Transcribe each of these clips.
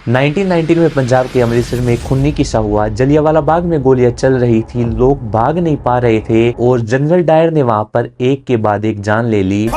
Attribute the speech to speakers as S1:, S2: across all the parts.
S1: 1919 में पंजाब के अमृतसर में एक खूनी किस्सा हुआ। जलियांवाला बाग में गोलियां चल रही थी, लोग भाग नहीं पा रहे थे और जनरल डायर ने वहां पर एक के बाद एक जान ले ली।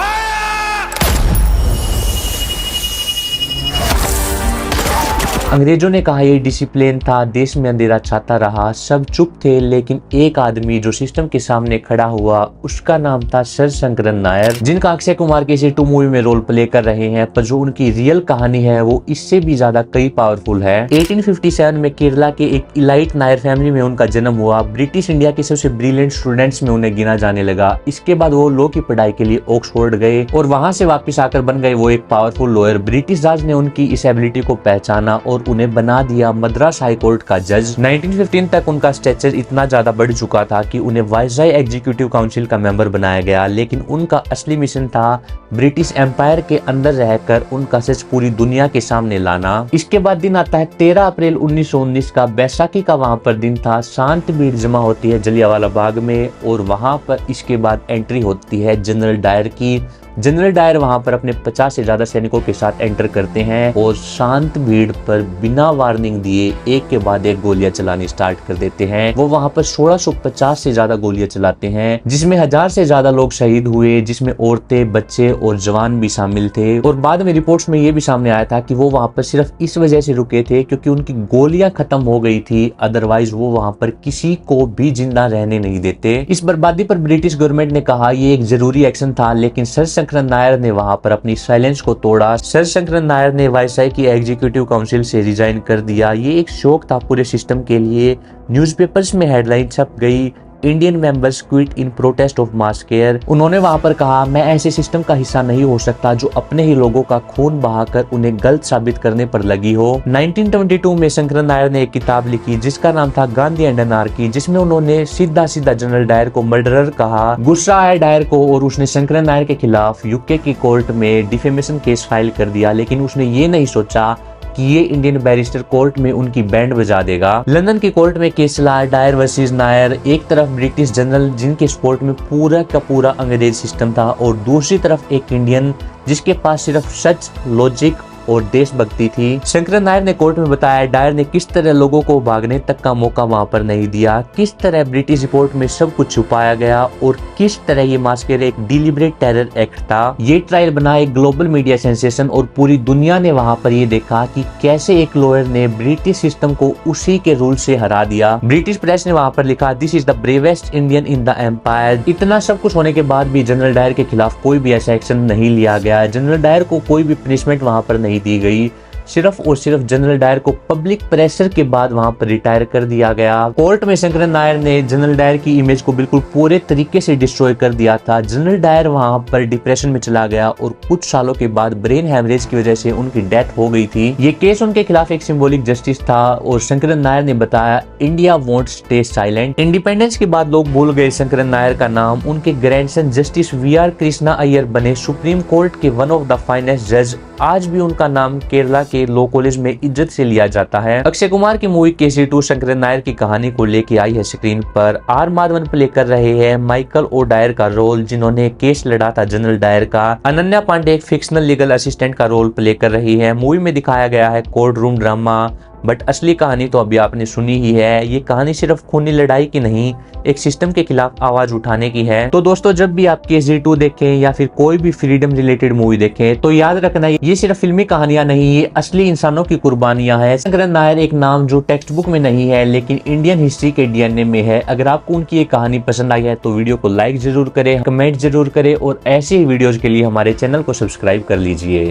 S1: अंग्रेजों ने कहा यह डिसिप्लिन था, देश में अंधेरा छाता रहा, सब चुप थे, लेकिन एक आदमी जो सिस्टम के सामने खड़ा हुआ, उसका नाम था सर शंकरन नायर, जिनका अक्षय कुमार के KG2 मूवी में रोल प्ले कर रहे हैं। पर जो उनकी रियल कहानी है वो इससे भी ज्यादा कई पावरफुल है। 1857 में केरला के एक इलाइट नायर फैमिली में उनका जन्म हुआ। ब्रिटिश इंडिया के सबसे ब्रिलियंट स्टूडेंट्स में उन्हें गिना जाने लगा। इसके बाद वो लॉ की पढ़ाई के लिए ऑक्सफोर्ड गए और वहां से वापस आकर बन गए वो एक पावरफुल लॉयर। ब्रिटिश राज ने उनकी इस एबिलिटी को पहचाना और उन्हें बना दिया मद्रास हाई कोर्ट का जज। 1915 तक उनका स्टेचर इतना ज्यादा बढ़ चुका था कि उन्हें वाइसराय एग्जीक्यूटिव काउंसिल का मेंबर बनाया गया, लेकिन उनका असली मिशन था ब्रिटिश एम्पायर के अंदर रहकर उनका सच पूरी दुनिया के सामने लाना। इसके बाद दिन आता है 13 अप्रैल 1919 का, बैसाखी का वहां पर दिन था। शांत भीड़ जमा होती है जलियांवाला बाग में और वहां पर इसके बाद एंट्री होती है जनरल डायर की। जनरल डायर वहां पर अपने 50 से ज्यादा सैनिकों के साथ एंटर करते हैं और शांत भीड़ पर बिना वार्निंग दिए एक के बाद एक गोलियां चलानी स्टार्ट कर देते हैं। वो वहां पर 1650 से ज्यादा गोलियां चलाते हैं, जिसमें 1000 से ज्यादा लोग शहीद हुए, जिसमें औरतें, बच्चे और जवान भी शामिल थे। और बाद में रिपोर्ट्स में ये भी सामने आया था कि वो वहां पर सिर्फ इस वजह से रुके थे क्योंकि उनकी गोलियां खत्म हो गई थी, अदरवाइज वो वहां पर किसी को भी जिंदा रहने नहीं देते। इस बर्बादी पर ब्रिटिश गवर्नमेंट ने कहा ये एक जरूरी एक्शन था, लेकिन सर शंकरन नायर ने वहां पर अपनी साइलेंस को तोड़ा। सर शंकरन नायर ने वाइसराय की एग्जीक्यूटिव काउंसिल से रिजाइन कर दिया। ये एक शौक था पूरे सिस्टम के लिए। न्यूज़पेपर्स में हेडलाइन छप गई, Indian members quit in protest of mass care. उन्होंने वहां पर कहा मैं ऐसे सिस्टम का हिस्सा नहीं हो सकता जो अपने ही लोगों का खून बहाकर उन्हें गलत साबित करने पर लगी हो। 1922 में शंकरन नायर ने एक किताब लिखी जिसका नाम था गांधी एंड अनार्की, जिसमें उन्होंने सीधा सीधा जनरल डायर को मर्डरर कहा। गुस्सा आया डायर को और उसने शंकरन नायर के खिलाफ यूके की कोर्ट में डिफेमेशन केस फाइल कर दिया, लेकिन उसने ये नहीं सोचा कि ये इंडियन बैरिस्टर कोर्ट में उनकी बैंड बजा देगा। लंदन की कोर्ट में केस चला डायर वर्सेस नायर। एक तरफ ब्रिटिश जनरल जिनके सपोर्ट में पूरा का पूरा अंग्रेज सिस्टम था और दूसरी तरफ एक इंडियन जिसके पास सिर्फ सच, लॉजिक और देशभक्ति थी। शंकरन नायर ने कोर्ट में बताया डायर ने किस तरह लोगों को भागने तक का मौका वहां पर नहीं दिया, किस तरह ब्रिटिश रिपोर्ट में सब कुछ छुपाया गया और किस तरह ये मास्कर एक डिलिबरेट टेरर एक्ट था। ये ट्रायल बना एक ग्लोबल मीडिया सेंसेशन और पूरी दुनिया ने वहां पर ये देखा कि कैसे एक लॉयर ने ब्रिटिश सिस्टम को उसी के रूल से हरा दिया। ब्रिटिश प्रेस ने वहां पर लिखा this is the bravest Indian in the empire. इतना सब कुछ होने के बाद भी जनरल डायर के खिलाफ कोई भी ऐसा एक्शन नहीं लिया गया। जनरल डायर को कोई भी पनिशमेंट वहां पर नहीं दी गई। सिर्फ और सिर्फ जनरल डायर को पब्लिक प्रेशर के बाद वहां पर रिटायर कर दिया गया। कोर्ट में शंकरन नायर ने जनरल डायर की इमेज को बिल्कुल पूरे तरीके से डिस्ट्रॉय कर दिया था। जनरल डायर वहां पर डिप्रेशन में चला गया और कुछ सालों के बाद ब्रेन हैमरेज की वजह से उनकी डेथ हो गई थी। ये केस उनके खिलाफ एक सिंबॉलिक जस्टिस था और शंकरन नायर ने बताया India won't stay silent. Independence के बाद लोग भूल गए शंकरन नायर का नाम। उनके grandson justice VR Krishna Iyer बने सुप्रीम कोर्ट के वन ऑफ द फाइनेस्ट जज। आज भी उनका नाम केरला के लॉ कॉलेज में इज्जत से लिया जाता है। अक्षय कुमार की मूवी KG2 शंकरन नायर की कहानी को लेके आई है स्क्रीन पर। R माधवन प्ले कर रहे हैं माइकल ओ डायर का रोल, जिन्होंने केस लड़ा था जनरल डायर का। अनन्या पांडे एक फिक्शनल लीगल असिस्टेंट का रोल प्ले कर रही है। मूवी में दिखाया गया है कोर्ट रूम ड्रामा, बट असली कहानी तो अभी आपने सुनी ही है। ये कहानी सिर्फ खूनी लड़ाई की नहीं, एक सिस्टम के खिलाफ आवाज उठाने की है। तो दोस्तों जब भी आप KG2 देखें या फिर कोई भी फ्रीडम रिलेटेड मूवी देखें तो याद रखना ये सिर्फ फिल्मी कहानियां नहीं, ये असली इंसानों की कुर्बानियां हैं। शंकरन नायर एक नाम जो टेक्स्ट बुक में नहीं है लेकिन इंडियन हिस्ट्री के DNA में है। अगर आपको उनकी ये कहानी पसंद आई है तो वीडियो को लाइक जरूर करें, कमेंट जरूर करें और ऐसे ही वीडियोज के लिए हमारे चैनल को सब्सक्राइब कर लीजिए।